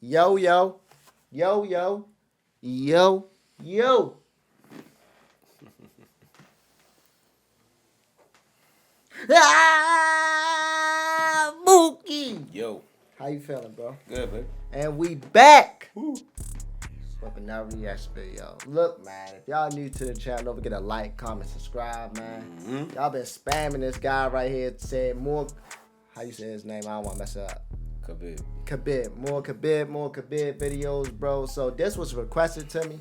Yo, yo, yo, yo, yo, yo. Mookie. Yo. How you feeling, bro? Good, baby. And we back. Woo. With another reaction video. Look, man, if y'all new to the channel, don't forget to like, comment, subscribe, man. Y'all been spamming this guy right here. Said more. How you say his name? I don't want to mess it up. KHABIB. More KHABIB videos, bro. So this was requested to me.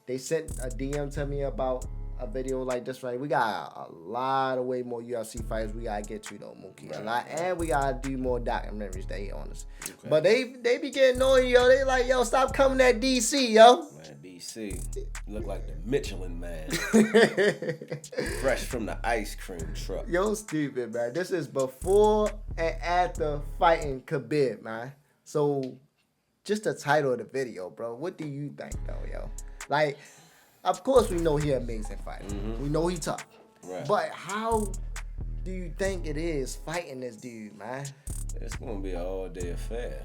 They sent a DM to me about a video like this, right? We got a lot of way more UFC fighters we gotta get to though, Mookie. Right. A lot, and we gotta do more documentaries that he on us. Okay. But they be getting annoying, yo. They like, yo, stop coming at DC, yo. Man, DC. You look like the Michelin Man. Fresh from the ice cream truck. Yo, stupid, man. This is before and after fighting KHABIB, man. So, just the title of the video, bro. What do you think, though, yo? Like, of course we know he an amazing fighter. We know he tough. Right. But how do you think it is fighting this dude, man? It's going to be an all-day affair.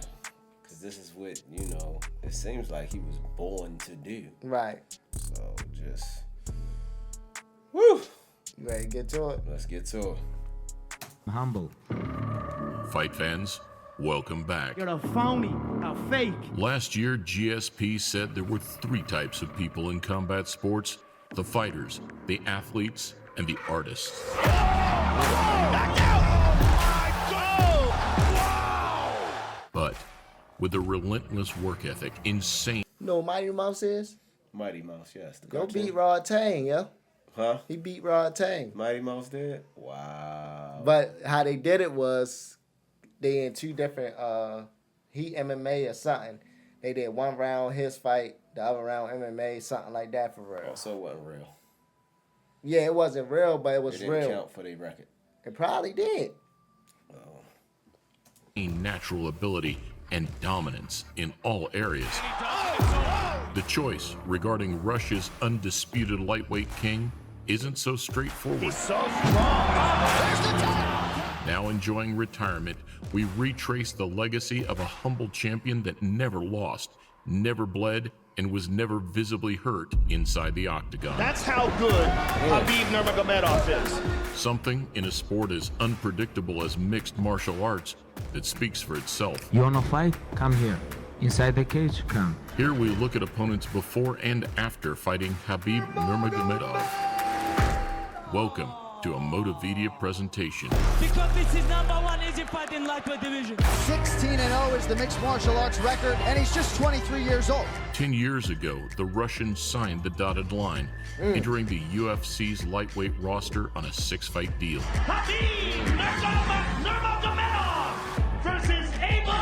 Because this is what, you know, it seems like he was born to do. Right. So, just... Woo! You ready to get to it? Let's get to it. Humble. Fight fans, welcome back. You're a phony, a fake. Last year, GSP said there were three types of people in combat sports: the fighters, the athletes, and the artists. But with a relentless work ethic, insane You know what Mighty Mouse is? Mighty Mouse, yes. The Go cartoon. beat Rod Tang, yo. Huh? He beat Rod Tang. Mighty Mouse did? Wow. But how they did it was they in two different he MMA or something. They did one round his fight, the other round MMA, something like that for real. Also, it wasn't real. Yeah, it wasn't real, but it It was didn't real. count for their record. It probably did. natural ability and dominance in all areas. The choice regarding Russia's undisputed lightweight king isn't so straightforward. Now enjoying retirement, we retrace the legacy of a humble champion that never lost, never bled, and was never visibly hurt inside the octagon. That's how good KHABIB Nurmagomedov is. Something in a sport as unpredictable as mixed martial arts that speaks for itself. You wanna fight? Come here. Inside the cage, come. Here we look at opponents before and after fighting KHABIB Nurmagomedov. Welcome to a Motivedia presentation. Because this is #1 easy fight in lightweight division. 16-0 is the mixed martial arts record, and he's just 23 years old. 10 years ago, the Russian signed the dotted line, entering the UFC's lightweight roster on a 6-fight deal. KHABIB Nurmagomedov versus Abel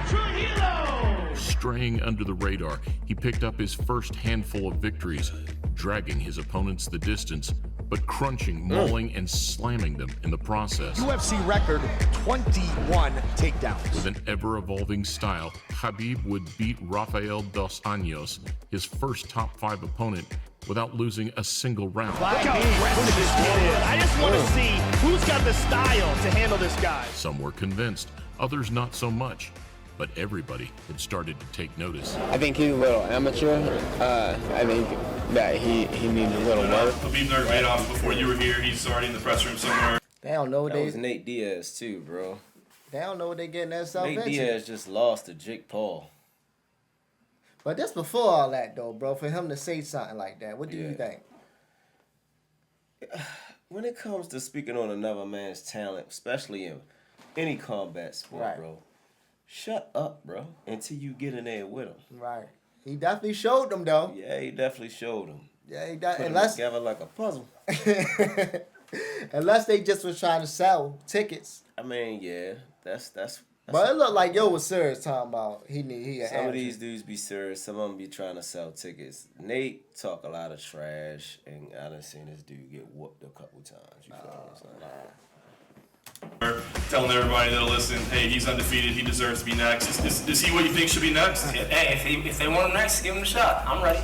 Trujillo. Straying under the radar, he picked up his first handful of victories, dragging his opponents the distance, but crunching, mauling, and slamming them in the process. UFC record, 21 takedowns. With an ever-evolving style, KHABIB would beat Rafael dos Anjos, his first top 5 opponent, without losing a single round. Look how aggressive this kid is. I just want to see who's got the style to handle this guy. Some were convinced, others not so much. But everybody had started to take notice. I think he's a little amateur. I think that he needs a little work. KHABIB Nurmagomedov, before you were here, he's already in the press room somewhere. They don't know what That they was Nate Diaz, too, bro. they don't know what they getting themselves Nate into. Diaz just lost to Jake Paul. But that's before all that though, bro. For him to say something like that, what do you think? When it comes to speaking on another man's talent, especially in any combat sport, Right. bro, shut up, bro, until you get in there with him. Right. He definitely showed them though. Yeah, he definitely showed him. Yeah, he Put does. them Unless together like a puzzle. unless they just was trying to sell tickets. I mean, yeah, that's But it looked like yo was serious talking about he an some of amateur. these dudes be serious. Some of them be trying to sell tickets. Nate talk a lot of trash, and I done seen this dude get whooped a couple times. You feel what I'm saying? Telling everybody that'll listen, hey, he's undefeated, he deserves to be next. Is he what you think should be next? Hey, if they want him next, give him a shot. I'm ready.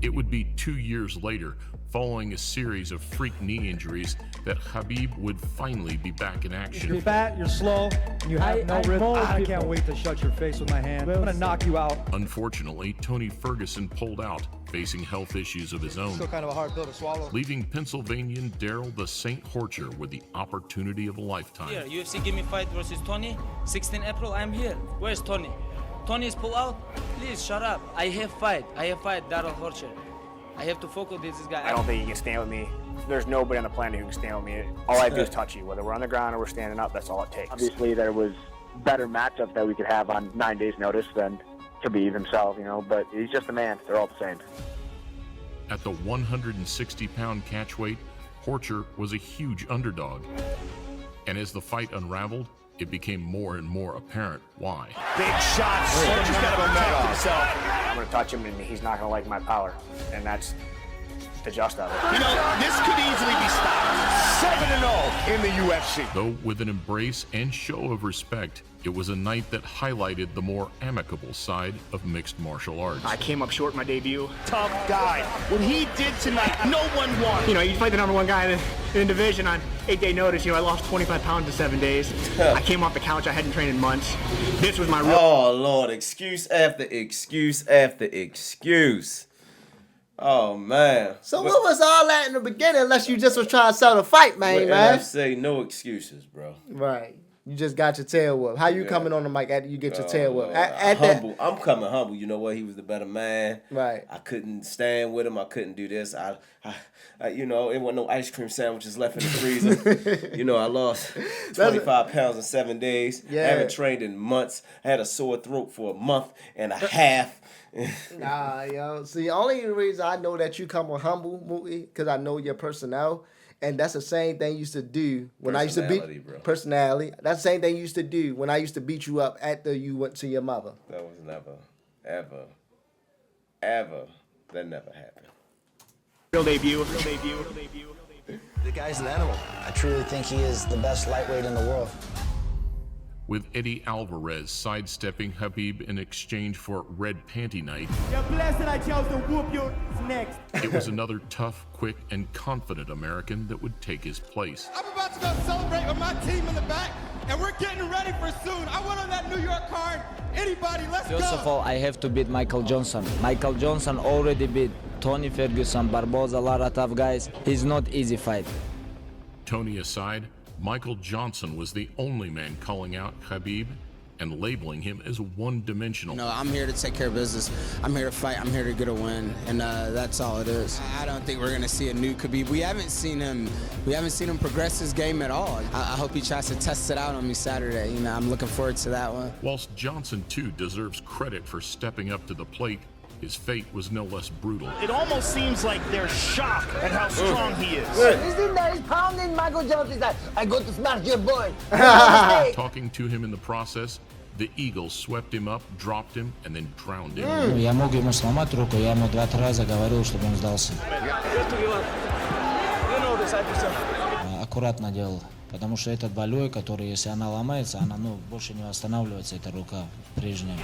It would be 2 years later, following a series of freak knee injuries, that Khabib would finally be back in action. You're fat, you're slow, and you have no rhythm. I can't wait to shut your face with my hand. I'm gonna knock you out. Unfortunately, Tony Ferguson pulled out, facing health issues of his own, Still kind of a hard pill to swallow. leaving Pennsylvanian Daryl the Saint Horcher with the opportunity of a lifetime. Here, UFC give me fight versus Tony. 16 April, I'm here. Where's Tony? Tony's pull out? Please, shut up. I have fight, Daryl Horcher. I have to focus this guy. I don't think you can stand with me. There's nobody on the planet who can stand with me. All I do is touch you. Whether we're on the ground or we're standing up, that's all it takes. Obviously, there was better matchups that we could have on 9 days' notice than Khabib himself, you know, but he's just a man. They're all the same. At the 160-pound catchweight, Horcher was a huge underdog. And as the fight unraveled, it became more and more apparent why. Big shots. Horcher's got to protect himself. I'm going to touch him, and he's not going to like my power, and that's the just of it. You know, this could easily be stopped. 7-0 in the UFC. Though with an embrace and show of respect, it was a night that highlighted the more amicable side of mixed martial arts. I came up short in my debut. Tough guy. What he did tonight, no one won. You know, you fight the #1 guy in the division on 8-day notice. You know, I lost 25 pounds in 7 days. I came off the couch. I hadn't trained in months. This was my real... Oh, Lord. Excuse after excuse after excuse. Oh, man. So what was all that in the beginning unless you just was trying to sell the fight, man? I say no excuses, bro. Right. You just got your tail whooped. How you coming on the mic after you get your tail whooped? Humble. I'm coming humble. You know what? He was the better man. Right. I couldn't stand with him. I couldn't do this. I you know, it wasn't no ice cream sandwiches left in the freezer. You know, I lost 25 pounds in 7 days. Yeah. I haven't trained in months. I had a sore throat for a month and a half. Nah, yo. See, the only reason I know that you come with humble, Mookie, because I know your personnel. And that's the same thing you used to do when I used to beat bro. Personality. That's the same thing you used to do when I used to beat you up after you went to your mother. That was never, ever. That never happened. Real debut. The guy's an animal. I truly think he is the best lightweight in the world. With Eddie Alvarez sidestepping Khabib in exchange for Red Panty Night. You're blessed that I chose to whoop your next. It was another tough, quick, and confident American that would take his place. I'm about to go celebrate with my team in the back, and we're getting ready for soon. I went on that New York card. Anybody, let's go. First of all, I have to beat Michael Johnson. Michael Johnson already beat Tony Ferguson, Barboza, a lot of tough guys. It's not easy fight. Tony aside, Michael Johnson was the only man calling out Khabib and labeling him as one-dimensional. No, I'm here to take care of business. I'm here to fight. I'm here to get a win, and that's all it is. I don't think we're gonna see a new Khabib. We haven't seen him progress his game at all. I hope he tries to test it out on me Saturday. You know, I'm looking forward to that one. Whilst Johnson too deserves credit for stepping up to the plate, his fate was no less brutal. It almost seems like they're shocked at how strong he is. He's pounding Michael Johnson. I go to smash your boy. Talking to him in the process, the Eagle swept him up, dropped him, and then drowned him. Я мог ему сломать руку, я ему 2-3 раза говорил, чтобы он сдался. Аккуратно делал. Потому что этот болевой, который, если она ломается, она больше не восстанавливается, эта рука прежняя.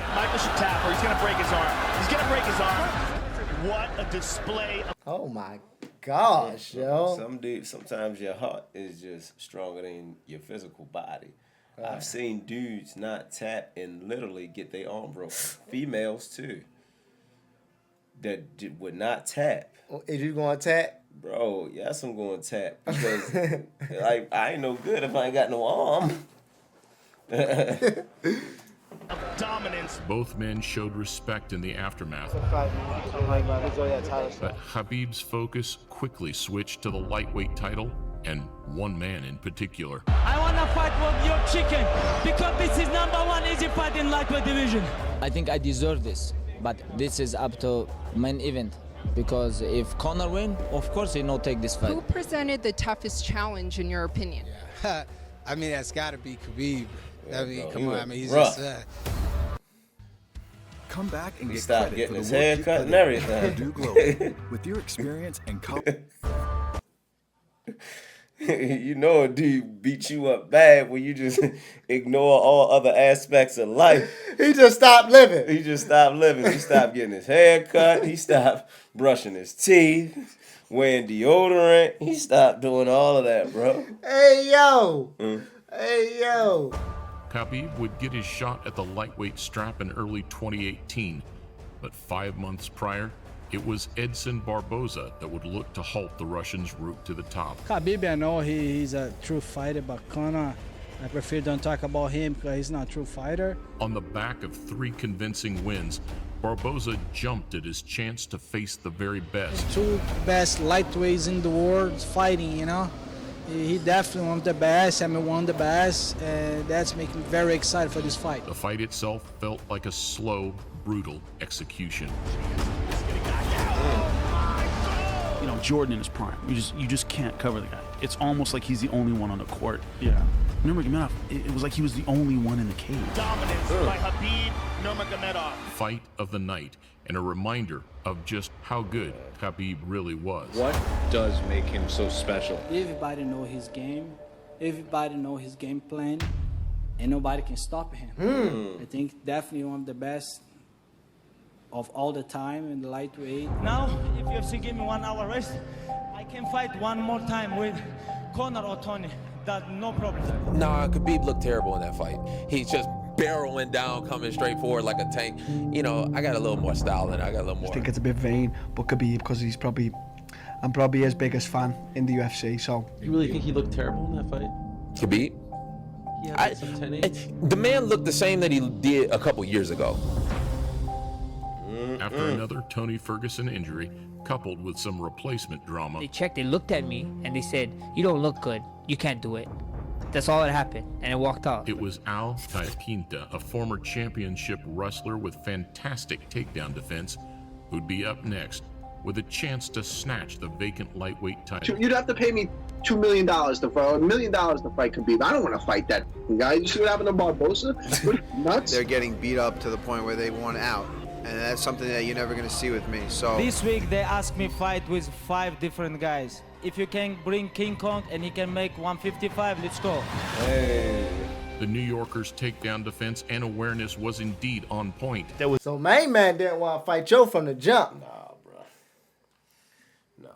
Oh my gosh, yo. Sometimes your heart is just stronger than your physical body. Right. I've seen dudes not tap and literally get their arm broken. Females too. That would not tap. Is you going to tap? Bro, yes, I'm going to tap. Because like, I ain't no good if I ain't got no arm. Dominance. Both men showed respect in the aftermath. But Khabib's focus quickly switched to the lightweight title and one man in particular. I want to fight with your chicken because this is #1 easy fight in lightweight division. I think I deserve this, but this is up to main event. Because if Conor win, of course he not take this fight. Who presented the toughest challenge in your opinion? I mean, that's got to be Khabib. I mean, come on. I mean, he's rough. just. Come back and get start credit getting for his the work hair cut and everything. Purdue Global. With your experience and You know a dude beat you up bad when you just ignore all other aspects of life. He just stopped living. He just stopped living. He stopped getting his hair cut. He stopped brushing his teeth, wearing deodorant. He stopped doing all of that, bro. Hey, yo. Hey, yo. Khabib would get his shot at the lightweight strap in early 2018, but 5 months prior, it was Edson Barboza that would look to halt the Russian's route to the top. Khabib, I know he's a true fighter, but Conor, I prefer don't talk about him because he's not a true fighter. On the back of 3 convincing wins, Barboza jumped at his chance to face the very best. 2 best lightweights in the world fighting, you know. He definitely one of the best, one of the best, and that's making me very excited for this fight. The fight itself felt like a slow, brutal execution. You know, Jordan in his prime. You just can't cover the guy. It's almost like he's the only one on the court. Yeah. Nurmagomedov, it was like he was the only one in the cage. Dominance by KHABIB Nurmagomedov. Fight of the night, and a reminder of just how good Khabib really was. What does make him so special? Everybody know his game. Everybody know his game plan, and nobody can stop him. I think definitely one of the best of all the time in the lightweight. Now, if UFC give me 1 hour rest, I can fight one more time with Conor or Tony. That's no problem. Nah, Khabib looked terrible in that fight. He's just barreling down, coming straight forward like a tank. You know, I got a little more style than I got a little more. I think it's a bit vain, but Khabib, because I'm probably his biggest fan in the UFC, so. You really think he looked terrible in that fight? Khabib? Yeah, the man looked the same that he did a couple years ago. After another Tony Ferguson injury, coupled with some replacement drama. They checked, they looked at me, and they said, "You don't look good. You can't do it." That's all that happened, and I walked off. It was Al Iaquinta, a former championship wrestler with fantastic takedown defense, who'd be up next with a chance to snatch the vacant lightweight title. You'd have to pay me $2 million to fight, $1 million to fight Khabib. I don't want to fight that guy. You see what happened to Barboza? Nuts. They're getting beat up to the point where they want out. And that's something that you're never going to see with me. So this week they asked me fight with 5 different guys. If you can bring King Kong and he can make 155, let's go. Hey. The New Yorker's takedown defense and awareness was indeed on point. So main man didn't want to fight Joe from the jump. Nah, bro. Nah.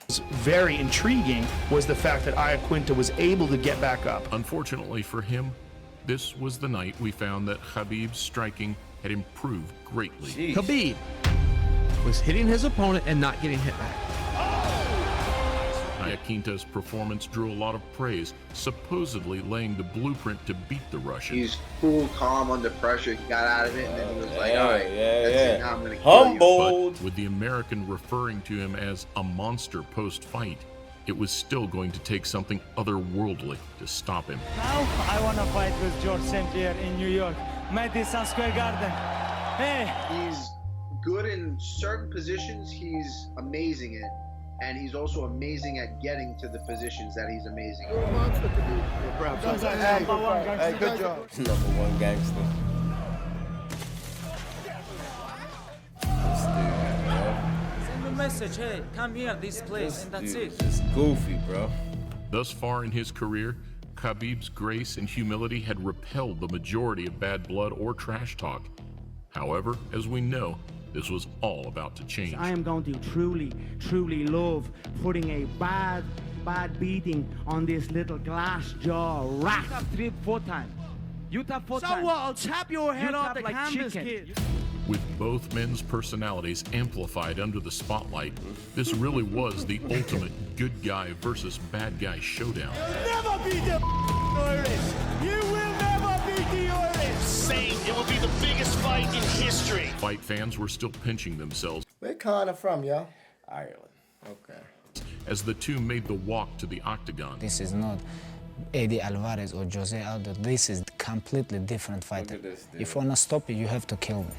What's very intriguing was the fact that Iaquinta was able to get back up. Unfortunately for him, this was the night we found that Khabib's striking had improved greatly. Jeez. Khabib was hitting his opponent and not getting hit back. Iaquinta's performance drew a lot of praise, supposedly laying the blueprint to beat the Russian. He's cool, calm under pressure. He got out of it, and then he was like, all right, that's it. Now I'm going to kill you. But with the American referring to him as a monster post-fight, it was still going to take something otherworldly to stop him. Now I want to fight with George St. Pierre in New York, Madison Square Garden. Hey. He's good in certain positions. He's amazing in. And he's also amazing at getting to the positions that he's amazing in. Hey, good job. #1 gangster. Send a message, hey, come here, this place, and that's it. It's goofy, bro. Thus far in his career, Khabib's grace and humility had repelled the majority of bad blood or trash talk. However, as we know, this was all about to change. I am going to truly love putting a bad beating on this little glass jaw rat. You tap 3-4 times. You tap 4 times. So what? I'll tap your head off the like canvas, chicken. kid. With both men's personalities amplified under the spotlight, this really was the ultimate good guy versus bad guy showdown. You'll never beat the Irish. You will never beat the Irish. Saying it will be the biggest fight in history. Fight fans were still pinching themselves. Where Conor from, yo? Ireland. Okay. As the two made the walk to the octagon. This is not Eddie Alvarez or Jose Aldo. This is completely different fighter. If I want to stop you, you have to kill me.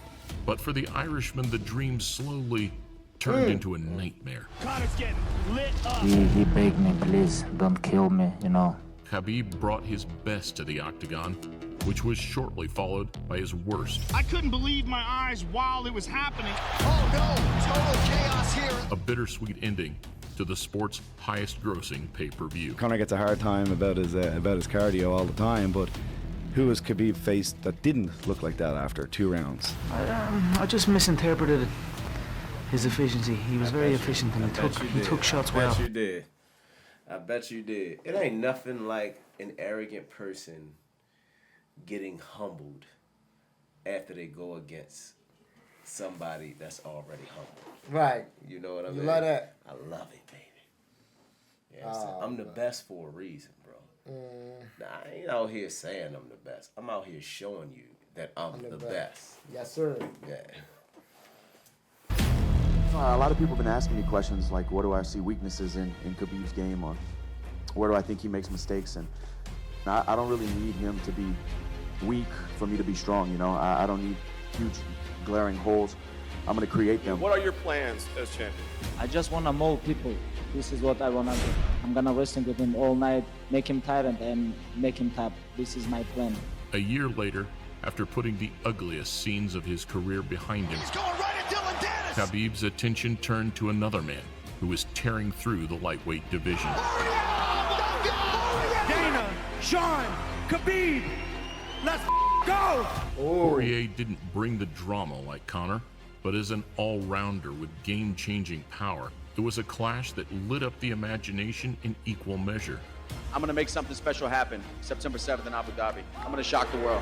But for the Irishman, the dream slowly turned into a nightmare. Conor's getting lit up. He begged me, please, don't kill me, you know. Khabib brought his best to the octagon, which was shortly followed by his worst. I couldn't believe my eyes while it was happening. Oh no, total chaos here. A bittersweet ending to to the sport's highest-grossing pay-per-view. Conor gets a hard time about his cardio all the time, but who has Khabib faced that didn't look like that after 2 rounds? I just misinterpreted his efficiency. He was very efficient, and he took shots well. I bet you did. I bet you did. It ain't nothing like an arrogant person getting humbled after they go against somebody that's already humbled. Right. You know what I mean? You love that? I love it, baby. Yeah, I'm the best for a reason, bro. Nah, I ain't out here saying I'm the best. I'm out here showing you that I'm the best. Yes, sir. Yeah. A lot of people have been asking me questions like, what do I see weaknesses in Khabib's game, or where do I think he makes mistakes? And I don't really need him to be weak for me to be strong, you know? I don't need huge glaring holes. I'm going to create them. What are your plans as champion? I just want to mold people. This is what I want to do. I'm going to wrestle with him all night, make him tired, and make him tap. This is my plan. A year later, after putting the ugliest scenes of his career behind him, Khabib's attention turned to another man who was tearing through the lightweight division. Dana, Sean, Khabib, let's go! Poirier didn't bring the drama like Conor, but as an all-rounder with game-changing power, it was a clash that lit up the imagination in equal measure. I'm going to make something special happen September 7th in Abu Dhabi. I'm going to shock the world.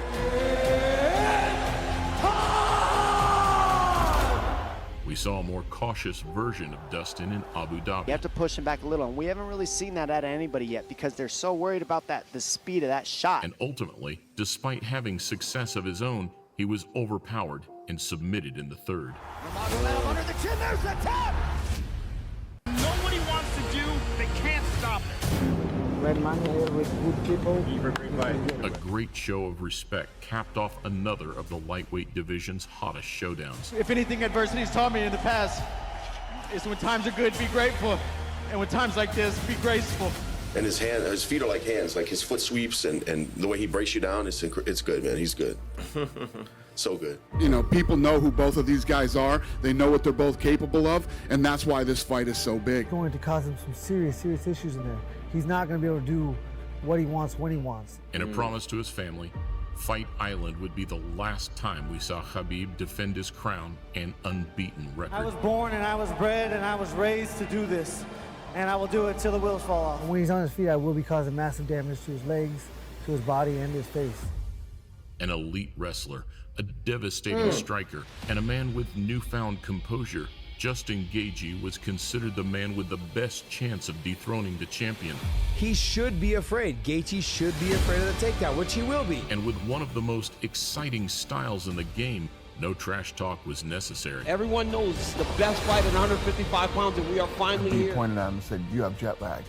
We saw a more cautious version of Dustin in Abu Dhabi. You have to push him back a little, and we haven't really seen that out of anybody yet because they're so worried about the speed of that shot. And ultimately, despite having success of his own, he was overpowered and submitted in the third. Nurmagomedov under the chin, there's the tap! Nobody wants to do, they can't stop it. Red money here with good people. A great show of respect capped off another of the lightweight division's hottest showdowns. If anything adversity's taught me in the past, is when times are good, be grateful. And when times like this, be graceful. And his feet are like hands, like his foot sweeps and the way he breaks you down, it's good, man. He's good. So good. You know, people know who both of these guys are. They know what they're both capable of, and that's why this fight is so big. It's going to cause him some serious issues in there. He's not going to be able to do what he wants when he wants. In a promise to his family, Fight Island would be the last time we saw Khabib defend his crown and unbeaten record. I was born and I was bred and I was raised to do this. And I will do it till the wheels fall off. When he's on his feet, I will be causing massive damage to his legs, to his body, and his face. An elite wrestler, a devastating striker, and a man with newfound composure, Justin Gaethje was considered the man with the best chance of dethroning the champion. He should be afraid. Gaethje should be afraid of the takedown, which he will be. And with one of the most exciting styles in the game, no trash talk was necessary. Everyone knows this is the best fight at 155 pounds, and we are finally He here. pointed at him and said, "You have jet lag."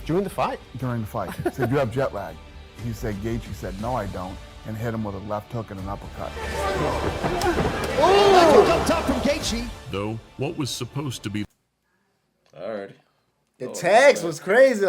During the fight? During the fight. He said, "You have jet lag." He said, Gaethje said, "No, I don't," and hit him with a left hook and an uppercut. Oh! Up top from Gaethje. Though what was supposed to be The tags was crazy.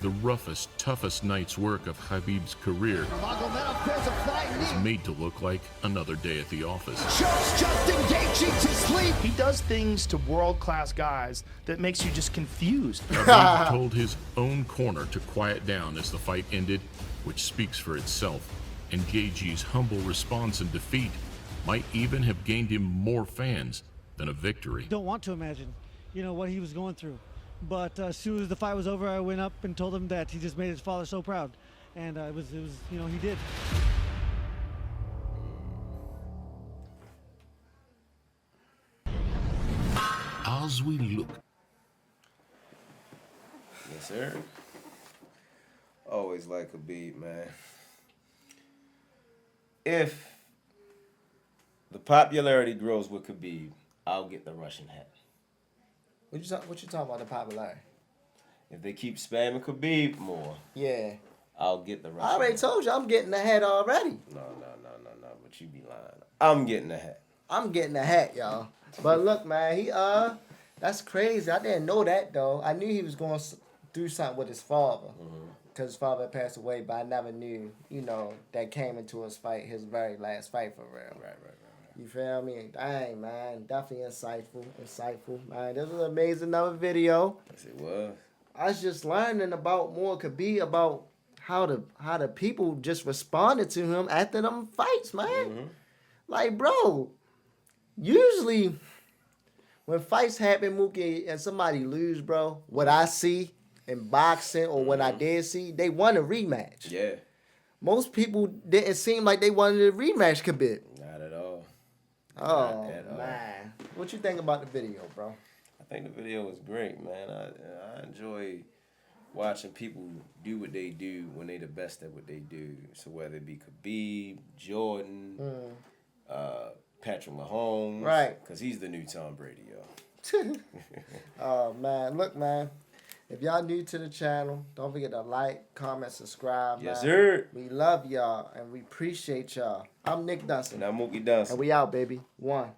the roughest, toughest night's work of Khabib's career was made to look like another day at the office. Justin Gaethje to sleep. He does things to world-class guys that makes you just confused. Khabib told his own corner to quiet down as the fight ended, which speaks for itself. And Gaethje's humble response and defeat might even have gained him more fans than a victory. Don't want to imagine, what he was going through. But as soon as the fight was over, I went up and told him that he just made his father so proud. And it was, he did. As we look. Yes, sir. Always like Khabib, man. If the popularity grows with Khabib, I'll get the Russian hat. What you talking about, the popularity? If they keep spamming Khabib more, yeah, I'll get the Russian I already hat. told you I'm getting the hat already. No, but you be lying. I'm getting the hat. I'm getting the hat, y'all. But look, man, he that's crazy. I didn't know that though. I knew he was going to do something with his father, because his father had passed away. But I never knew, that came into his very last fight for real. Right. You feel me? Dang, man. Definitely insightful, man. This was an amazing another video. Yes, it was. I was just learning about more Khabib, about how the people just responded to him after them fights, man. Mm-hmm. Like, bro, usually when fights happen, Mookie, and somebody lose, bro, what I see in boxing or what I did see, they want a rematch. Yeah. Most people didn't seem like they wanted a rematch, Khabib. Not at all. Oh, Not at all. man. What you think about the video, bro? I think the video was great, man. I enjoy watching people do what they do when they the best at what they do. So whether it be Khabib, Jordan, Patrick Mahomes. Right. Because he's the new Tom Brady, yo. Oh, man. Look, man. If y'all new to the channel, don't forget to like, comment, subscribe, Yes, man. sir. We love y'all, and we appreciate y'all. I'm Nick Dunson. And I'm Mookie Dunson. And we out, baby. 1.